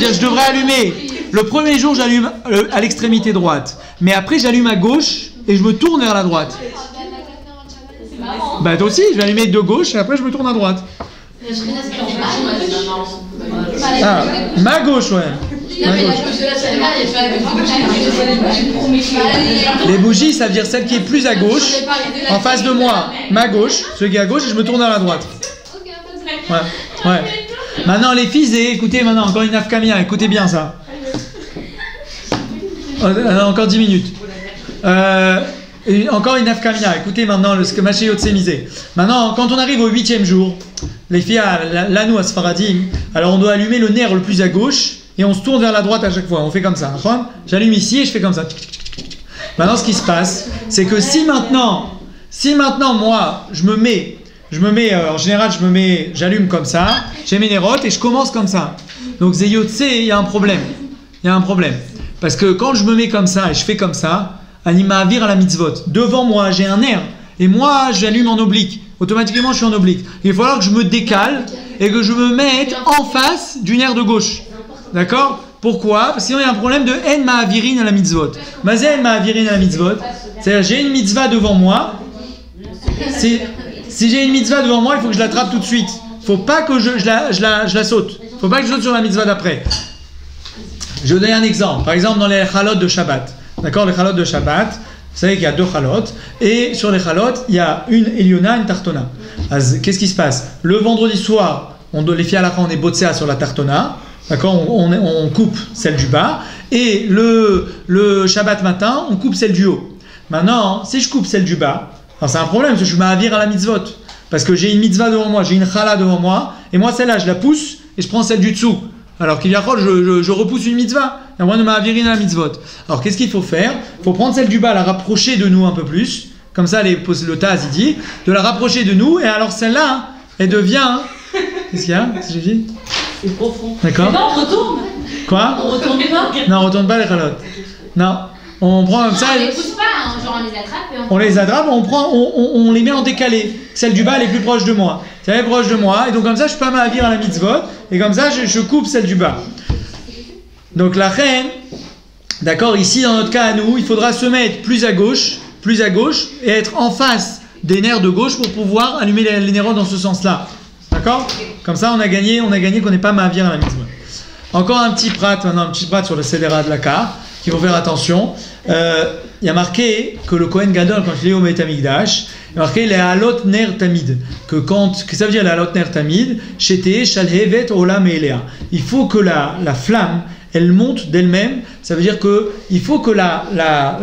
que je devrais allumer. Le premier jour, j'allume à l'extrémité droite. Mais après, j'allume à gauche et je me tourne vers la droite. Bah, toi aussi, je vais allumer de gauche et après, je me tourne à droite. Ah, ma gauche, ouais. Ma gauche. Les bougies, ça veut dire celle qui est plus à gauche, en face de moi, ma gauche, celui qui est à gauche, et je me tourne vers la droite. Ouais. Maintenant, les fils, écoutez maintenant, encore une afkamia, écoutez bien ça. Encore 10 minutes. Et encore une afkamia, écoutez maintenant ce que Machéot s'est misé. Maintenant, quand on arrive au 8e jour, les filles, l'anou à Sfaradim, alors on doit allumer le nerf le plus à gauche et on se tourne vers la droite à chaque fois. On fait comme ça. J'allume ici et je fais comme ça. Maintenant, ce qui se passe, c'est que si maintenant moi, je me mets, en général, j'allume comme ça, j'ai mes nérotes et je commence comme ça. Donc, Zeyotse, il y a un problème. Parce que quand je me mets comme ça et je fais comme ça, Anima Avir à la mitzvot. Devant moi, j'ai un nerf. Et moi, j'allume en oblique. Automatiquement, je suis en oblique. Il va falloir que je me décale et que je me mette en face du nerf de gauche. D'accord? Pourquoi? Parce que sinon, il y a un problème de En Ma'avirin à la mitzvot. Mazé En Ma'avirin à la mitzvot. C'est-à-dire, j'ai une mitzvah devant moi. Si j'ai une mitzvah devant moi, il faut que je l'attrape tout de suite. Il ne faut pas que je la saute. Il ne faut pas que je saute sur la mitzvah d'après. Je vais vous donner un exemple. Par exemple, dans les chalot de Shabbat. D'accord, les chalot de Shabbat, vous savez qu'il y a 2 chalot. Et sur les chalot, il y a une Eliona, une Tartona. Qu'est-ce qui se passe? Le vendredi soir, les filles à la fin, on est botsea sur la Tartona. D'accord, on coupe celle du bas. Et le Shabbat matin, on coupe celle du haut. Maintenant, si je coupe celle du bas, alors c'est un problème, parce que je m'avire à la mitzvot. Parce que j'ai une mitzvah devant moi, j'ai une chala devant moi. Et moi, celle-là, je la pousse et je prends celle du dessous. Alors qu'il y a je repousse une mitzvah. Il y a moyen de m'avirer à la mitzvot. Alors qu'est-ce qu'il faut faire? Il faut prendre celle du bas, la rapprocher de nous un peu plus. Comme ça, le Taz, il dit, de la rapprocher de nous. Et alors celle-là, elle devient... Qu'est-ce qu'il y a? Qu'est-ce que j'ai dit? C'est profond. D'accord. On retourne. Quoi? On retourne pas. Non, on retourne pas les chalotes. Non. On prend comme ça... On les pousse pas, hein, genre on les attrape et on les attrape, on les met en décalé. Celle du bas, elle est plus proche de moi. Elle est proche de moi. Et donc comme ça, je peux pas m'avirer à la mitzvot. Et comme ça, je coupe celle du bas. Donc la reine, D'accord, ici dans notre cas à nous, il faudra se mettre plus à gauche, et être en face des nerfs de gauche pour pouvoir allumer les nérodes dans ce sens-là. D'accord? Comme ça, on a gagné qu'on n'est pas ma'avir à la mise. Encore un petit prat sur le Sedera de la Ka, qu'il faut faire attention. Il y a marqué que le Kohen Gadol, quand il est au Beit Hamikdash, il y a marqué les halot ner tamid. Que ça veut dire les halot ner tamid, shete shalhevet olam elea. Il faut que la flamme, elle monte d'elle-même. Ça veut dire que il faut que la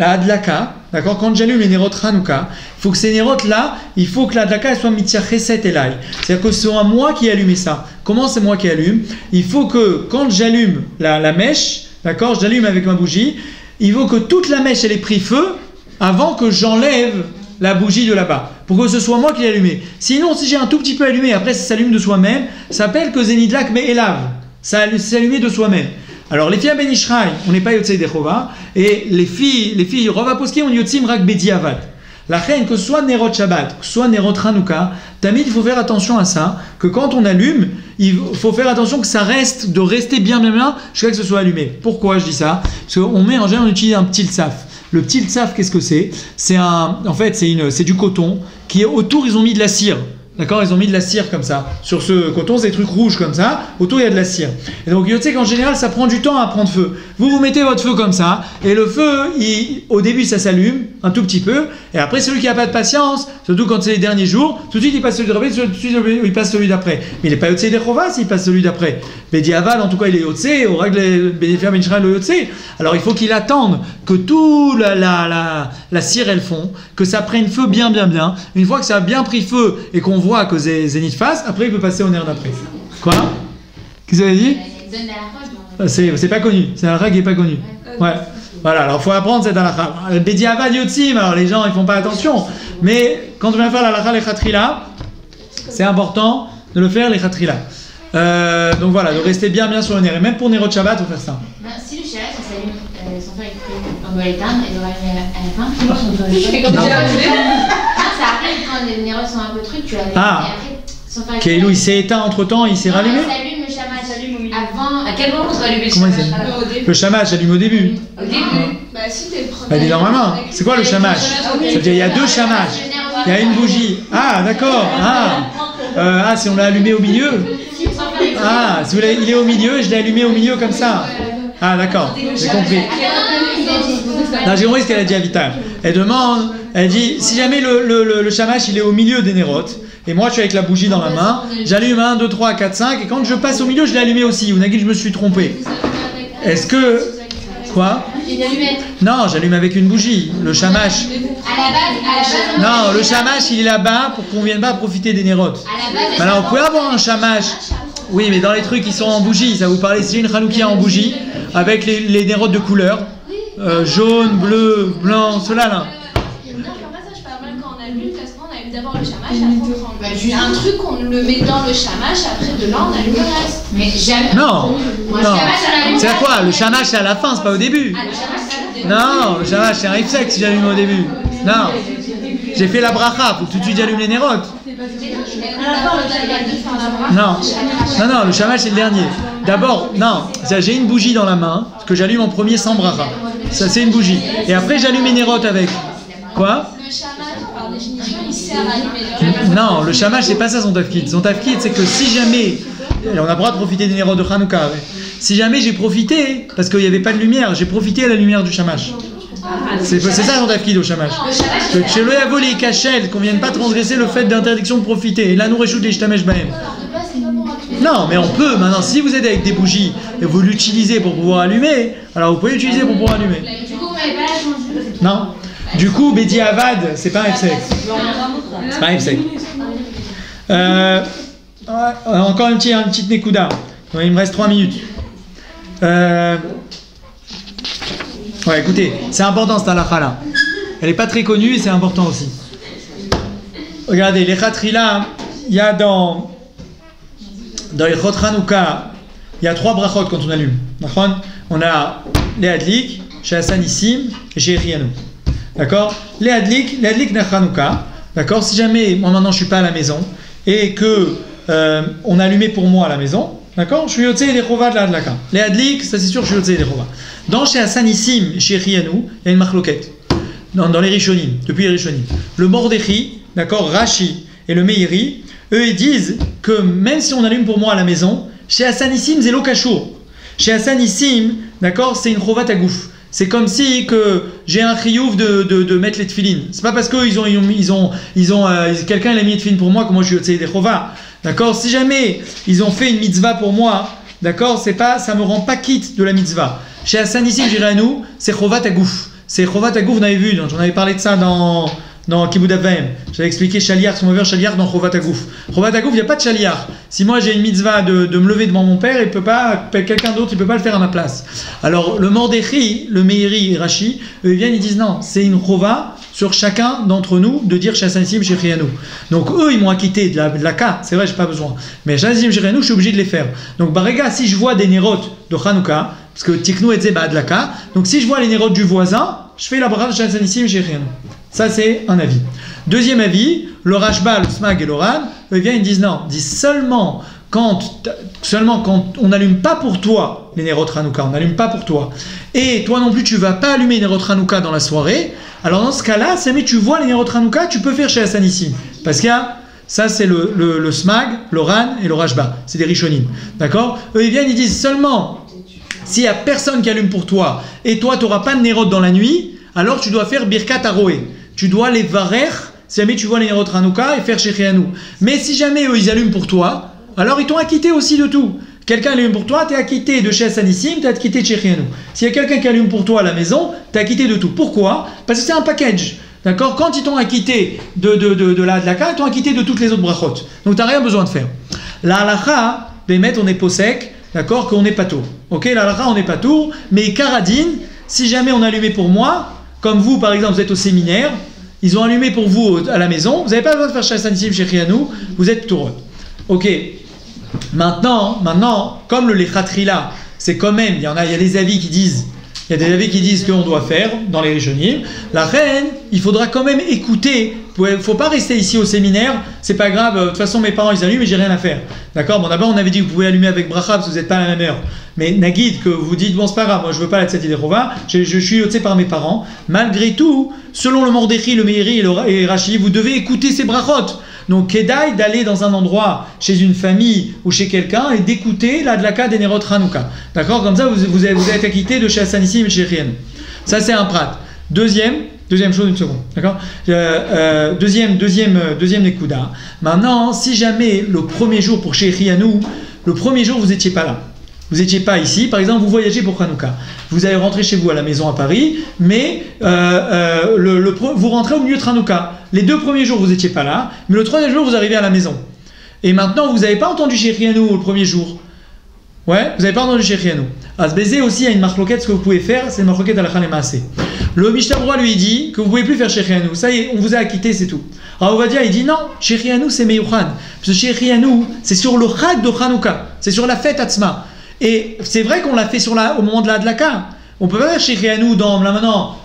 hadlaka, d'accord, quand j'allume les nérotes Hanouka, il faut que ces nérotes là, il faut que la hadlaka elle soit mityacheset elai. C'est-à-dire que c'est moi qui ai allumé ça. Comment c'est moi qui allume? Il faut que quand j'allume la mèche, d'accord, j'allume avec ma bougie, il faut que toute la mèche elle ait pris feu avant que j'enlève la bougie de là-bas, pour que ce soit moi qui l'ai allumé. Sinon, si j'ai un tout petit peu allumé, après ça s'allume de soi-même, ça s'appelle que Zenidlak mais élave. Ça s'est allumé de soi-même. Alors les filles à Ben Ishraï, on n'est pas Yotzei Dechova, et les filles Rova Poski, on Yotzim Rak Bediavad. La reine, que ce soit Nerot Shabbat, que ce soit Nerot Hanouka, Tamid, il faut faire attention à ça, que quand on allume, il faut faire attention que ça reste, de rester bien jusqu'à ce que ce soit allumé. Pourquoi je dis ça? Parce qu'on met en général, on utilise un petit tsaf. Le petit tsaf, qu'est-ce que c'est? C'est du coton, qui est autour, ils ont mis de la cire. D'accord, ils ont mis de la cire comme ça. Sur ce coton, c'est des trucs rouges comme ça. Autour, il y a de la cire. Et donc, tu sais qu'en général, ça prend du temps à prendre feu. Vous mettez votre feu comme ça. Et le feu, au début, ça s'allume un tout petit peu. Et après, celui qui n'a pas de patience, surtout quand c'est les derniers jours, tout de suite, il passe celui d'après, tout de suite, il passe celui d'après. Mais il n'est pas Yotzei Dechova s'il passe celui d'après. Bediavad, en tout cas, il est Yotzei. Au règle, Bénéfier Ben Ishraï le Yotzei. Alors, il faut qu'il attende que tout la cire, elle fond, que ça prenne feu bien. Une fois que ça a bien pris feu et qu'on voit que Zénith fasse, après il peut passer au nerf d'après. Quoi? Qu'est-ce que vous avez dit? C'est pas connu, c'est un halakha qui n'est pas connu. Ouais. Voilà, alors il faut apprendre cette halakha. Le Bediavad Yotzim, alors les gens ils font pas attention, mais quand on vient faire la halakha les khatrila, c'est important de le faire les khatrila. Donc voilà, de rester bien sur le nerf. Et même pour Nerot Shabbat, on fait ça. Si le Shabbat ça s'allume, son frère on doit l'éteindre et doit allumer à la fin. Je fais comme ça arrive quand les nérodes sont un peu trucs, tu allumes. Ah, Keilou il s'est éteint entre temps, il s'est rallumé. Il s'allume le Shabbat, s'allume au milieu. Avant, À quel moment on doit allumer le Comment il Shabbat? s'allume? Le shamash s'allume au début. Au début. Bah si t'es le premier. Elle dit normalement. C'est quoi le shamash? Ça veut dire il y a deux shamash. Il y a une bougie. Ah, d'accord. Si on l'a allumé au milieu. Ah, si il est au milieu, je l'ai allumé au milieu comme ça. Ah, d'accord. J'ai compris. Non, j'ai compris ce qu'elle a dit à Vital. Elle demande, elle dit, si jamais le shamash il est au milieu des nérotes, et moi je suis avec la bougie dans la main, j'allume 1, 2, 3, 4, 5, et quand je passe au milieu, je l'ai allumé aussi. Ou Nagui, je me suis trompé. Est-ce que. Quoi? Non, j'allume avec une bougie. Le shamash. Non, le shamash il est là-bas pour qu'on ne vienne pas profiter des nérotes. Alors, vous pouvez avoir un shamash. Oui, mais dans les trucs qui sont en bougie, ça vous parlait, c'est une Hanoukia en bougie, avec les nérodes de couleur, jaune, bleu, blanc, cela là. Non, en fait, ça, je parle même quand on allume, parce qu'on allume d'abord le chamash, après on prend un truc, on le met dans le chamash, après de là, on allume le reste. Mais jamais. Non, c'est à quoi? Le shamash c'est à la fin, c'est pas au début. Non, le shamash c'est un ifsek si j'allume au début. Non, j'ai fait la bracha, faut tout de suite j'allume les nérotes. Non, le shamash c'est le dernier. D'abord, non, j'ai une bougie dans la main, que j'allume en premier sans bracha. Ça c'est une bougie. Et après j'allume mes nérotes avec. Quoi? Le chamash, par définition, il sert à allumer le reste. Non, le shamash c'est pas ça son tafkid. Son tafkid c'est que si jamais, on a le droit de profiter des nérotes de Hanouka, si jamais j'ai profité, parce qu'il n'y avait pas de lumière, j'ai profité à la lumière du shamash. C'est ça son tafkid au shamash. Que chez le Yavo les cachelles, qu'on ne vienne pas transgresser le fait d'interdiction de profiter. Et là nous réchoute les shtamesh bahem. Non, mais on peut. Maintenant, si vous êtes avec des bougies et vous l'utilisez pour pouvoir allumer, alors vous pouvez l'utiliser pour pouvoir allumer. Du coup, vous m'avez pas attendu. Non. Du coup, Bedi Avad, c'est pas un F-sec. C'est pas un F-sec. Encore une petite Nekuda. Il me reste 3 minutes. Ouais, écoutez, c'est important cette halakha là. Elle n'est pas très connue et c'est important aussi. Regardez, les khatrila, il y a dans les Chot Hanouka, il y a 3 brachot quand on allume. On a les Hadlik, chez Hassanissim et chez Riano. D'accord? Les Hadlik de Hanouka. D'accord? Si jamais, moi maintenant je ne suis pas à la maison et que on a allumé pour moi à la maison, D'accord? Je suis Yotze et Chova de la Hadlaka. Les Hadlik, ça c'est sûr, je suis Yotze et Chova. Dans chez Hassanissim, chez Rianou, il y a une marloquette. Dans les Rishonim, depuis les Rishonim. Le Mordechai, d'accord, Rashi et le Meiri, eux ils disent que même si on allume pour moi à la maison, chez Hassanissim, c'est l'Okashour. Chez Hassanissim, d'accord, c'est une Chovat à gouf. C'est comme si que j'ai un chiyuv de mettre les tefilines. C'est pas parce que quelqu'un a mis les tefilines pour moi que moi je suis Yotzei des Chova. D'accord? Si jamais ils ont fait une mitzvah pour moi, d'accord, ça me rend pas quitte de la mitzvah. Chez Hassanissim Jiranou, c'est Chovat à gouf. C'est Chovat à gouf, vous avez vu, j'en avais parlé de ça dans Kibud Avvaim. J'avais expliqué Shaliach, si on veut faire Shaliach dans Chovat à gouf. Chovat à gouf, il n'y a pas de Shaliach. Si moi j'ai une mitzvah de me lever devant mon père, quelqu'un d'autre, il peut pas le faire à ma place. Alors le Mordechai, le Meiri et Rashi, eux ils viennent, ils disent non, c'est une Chova sur chacun d'entre nous de dire chez Hassanissim, chez Rianou. Donc eux ils m'ont acquitté de la cas, c'est vrai, j'ai pas besoin. Mais chez Hassanissim, chez Rianou, je suis obligé de les faire. Donc Barega, si je vois des nérotes de Hanouka, parce que Tiknou et Zeba de la cas, donc si je vois les nérotes du voisin, je fais la bracha de chez Hassanissim, chez Rianou. Ça, c'est un avis. Deuxième avis, le Rashba, le Smag et l'Oran, eux viennent, ils disent non, ils disent seulement quand on n'allume pas pour toi les Nerot Hanouka, on n'allume pas pour toi, et toi non plus tu ne vas pas allumer les Nerot Hanouka dans la soirée, alors dans ce cas-là, si tu vois les Nerot Hanouka, tu peux faire chez Hassanissim. Parce que ça, c'est le Smag, l'Oran et le Rashba. C'est des Rishonim. D'accord? Eux, ils viennent, ils disent seulement s'il n'y a personne qui allume pour toi, et toi, tu n'auras pas de Nerot dans la nuit, alors tu dois faire Birkat Aroé. Tu dois les varer, si jamais tu vois les Nerot Hanouka, et faire Shechianou. Mais si jamais eux ils allument pour toi, alors ils t'ont acquitté aussi de tout. Quelqu'un allume pour toi, tu es acquitté de chez Hassanissim, tu es acquitté de Shechianou. S'il y a quelqu'un qui allume pour toi à la maison, tu es acquitté de tout. Pourquoi? Parce que c'est un package. D'accord? Quand ils t'ont acquitté de la Hadlaka, ils t'ont acquitté de toutes les autres brachot. Donc tu n'as rien besoin de faire. La halacha, Bémet, on est posek, d'accord, qu'on n'est pas tour. Ok, la halacha, on n'est pas tour, mais Karadine, si jamais on allumait pour moi, comme vous par exemple, vous êtes au séminaire, ils ont allumé pour vous à la maison, vous n'avez pas besoin de faire chez Hassanissim, chez Rianou, vous êtes toureux. Ok, maintenant, comme le Lechatrila, c'est quand même, il y a des avis qui disent, qu'on doit faire dans les Rishonim, la reine, il faudra quand même écouter, il ne faut pas rester ici au séminaire, c'est pas grave, de toute façon mes parents ils allument et j'ai rien à faire. D'accord? Bon d'abord on avait dit que vous pouvez allumer avec bracha parce que vous n'êtes pas à la même heure. Mais Nagid, que vous dites, bon c'est pas grave, moi je veux pas la Tzat Yedechova, je suis yotzé par mes parents. Malgré tout, selon le Mordechai, le Meiri et Rashi, vous devez écouter ces brachot. Donc Kedaï d'aller dans un endroit, chez une famille ou chez quelqu'un et d'écouter la Hadlaka des Nerot Hanouka. D'accord? Comme ça vous êtes acquitté de chez Hassanissim et chez Rianou. Ça c'est un prat. Deuxième chose, une seconde, d'accord? Deuxième Nekuda. Maintenant, si jamais le premier jour pour chez Rianou, le premier jour vous n'étiez pas là, vous n'étiez pas ici, par exemple vous voyagez pour Hanouka, vous allez rentrer chez vous à la maison à Paris, mais vous rentrez au milieu de Hanouka. Les 2 premiers jours vous n'étiez pas là, mais le 3e jour vous arrivez à la maison. Et maintenant vous n'avez pas entendu chez Rianou le premier jour. Ouais, vous n'avez pas entendu chez Rianou. À ce baiser aussi, il y a une marloquette, ce que vous pouvez faire, c'est une marloquette à la Khalemase. Le Mishnah lui dit que vous ne pouvez plus faire chez Rianou. Ça y est, on vous a acquitté, c'est tout. Alors on va dire, il dit non, chez Rianou c'est Meyuchan. Parce que chez Rianou, c'est sur le Chag de Hanouka, c'est sur la fête Atzma. Et c'est vrai qu'on l'a fait au moment de la Hadlaka. On peut pas faire chez Rianou là maintenant,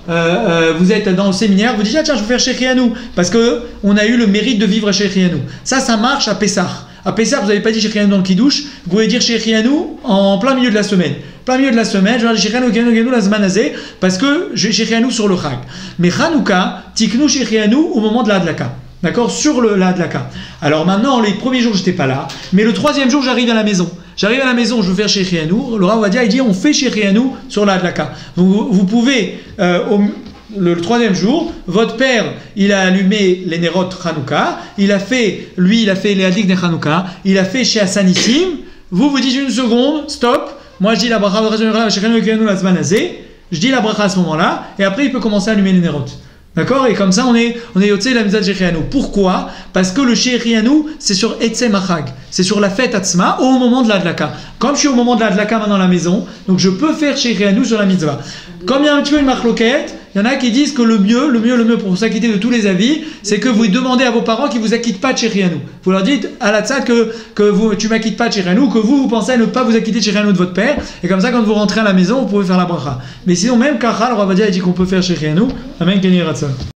vous êtes dans le séminaire, vous dites ah tiens je vais faire chez Rianou parce que on a eu le mérite de vivre chez Rianou. Ça marche à Pessah. À Pessah, vous n'avez pas dit chez Rianou dans le Kiddush, vous pouvez dire chez Rianou en plein milieu de la semaine. Plein milieu de la semaine, je vais dire chez Rianou la Zmanazé parce que j'ai chez Rianou sur le Chag. Mais Hanouka, tiknou chez Rianou au moment de la Hadlaka. D'accord? Sur la Hadlaka. Alors maintenant, les premiers jours, j'étais pas là, mais le 3e jour, j'arrive à la maison. Je veux faire chez Rianou. Le Rav Ovadia, il dit on fait chez Rianou sur la Hadlaka. Vous pouvez, le 3e jour, votre père, il a allumé les Nerot Hanouka, il a fait les Hadik de Hanouka, il a fait chez Hassanissim. Vous dites une seconde, stop. Moi, je dis la bracha, je dis la bracha à ce moment-là, et après, il peut commencer à allumer les Nerot. D'accord? Et comme ça, on est yotzé la mitzvah de Shechianou. Pourquoi? Parce que le Shechianou, c'est sur Etzem Achag. C'est sur la fête Atzma au moment de la Hadlaka. Comme je suis au moment de la Hadlaka maintenant à la maison, donc je peux faire Shechianou sur la mitzvah. Comme il y a un petit peu une marloquette, il y en a qui disent que le mieux pour s'acquitter de tous les avis, c'est que vous demandez à vos parents qu'ils ne vous acquittent pas de Shechianou. Vous leur dites à la tzad que tu m'acquittes pas de Shechianou, que vous pensez à ne pas vous acquitter de Shechianou de votre père, et comme ça, quand vous rentrez à la maison, vous pouvez faire la bracha. Mais sinon, même Kachal, le Rav Ovadia, il dit qu'on peut faire Shechianou. Amen, Kenny Ratza.